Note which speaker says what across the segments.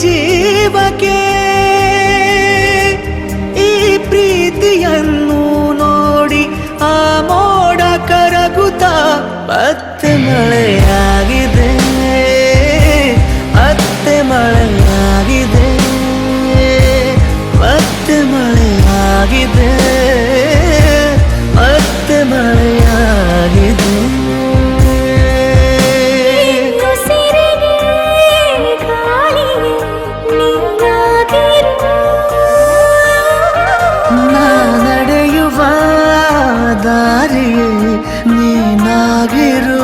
Speaker 1: ಜೀವಕ್ಕೆ ಈ ಪ್ರೀತಿಯನ್ನು ನೋಡಿ ಆ ಮೋಡ ಕರಗುತ್ತಾ ಮತ್ತೆ ಮಳೆಯಾಗಿದೆ, ಮತ್ತೆ ಮಳೆಯಾಗಿದೆ, ಮತ್ತೆ ಮಳೆಯಾಗಿದೆ, ಮತ್ತೆ ಮಳೆಯಾಗಿದೆ. ದಾರಿಯೇ ನೀನಾಗಿರು.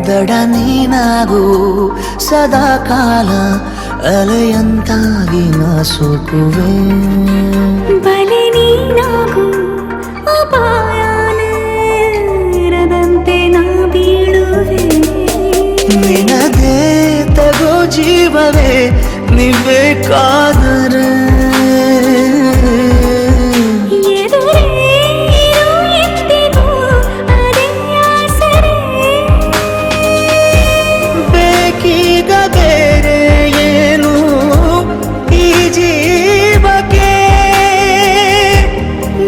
Speaker 1: ದಡ ನೀನಾಗು ಸದಾ ಕಾಲ ಅಲೆಯಂತಾಗಿ ನಾ ಸೋಕುವೆ.
Speaker 2: ಬಲೆ ನೀನಾಗು ಅಪಾಯದಂತೆ ನಾ ಬೀಳುವೆ.
Speaker 1: ನಿನಗೆ ತಗೋ ಜೀವವೇ ನೀಬೇಕಾದರೆ ಬೇಕೀಗ ಬೇರೆ ಏನು ಈ ಜೀವಕ್ಕೆ.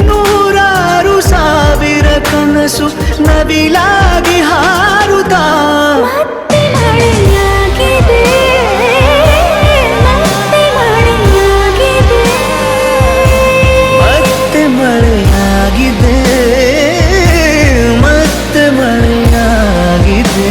Speaker 1: ನೂರಾರು ಸಾವಿರ ಕನಸು ನವಿಲಾಗಿ ಹಾರುತ್ತಾ
Speaker 2: ಮತ್ತೆ ಮಳೆಯಾಗಿದೆ, ಮತ್ತೆ ಮಳೆಯಾಗಿದೆ,
Speaker 1: ಮತ್ತೆ ಮಳೆಯಾಗಿದೆ, ಮತ್ತೆ ಮಳೆಯಾಗಿದೆ.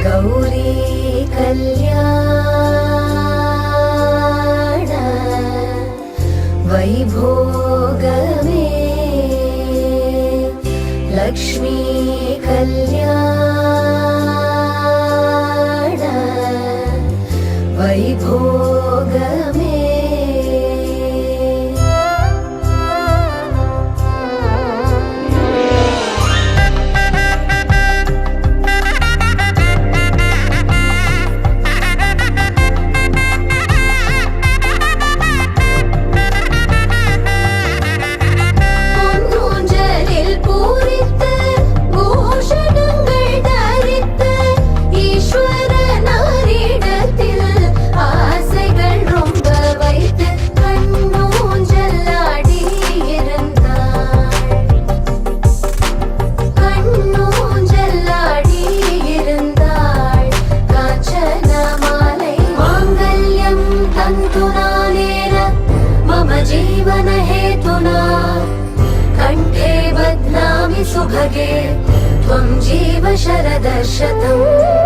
Speaker 2: ಗೌರಿ ಕಲ್ಯಾಣ ವೈಭೋಗವೇ, ಲಕ್ಷ್ಮೀ ಕಲ್ಯಾಣ ವೈಭೋಗವೇ. जीवन हेतुना कंठे बध्नामि सुभगे त्वं जीव शरदशतम्.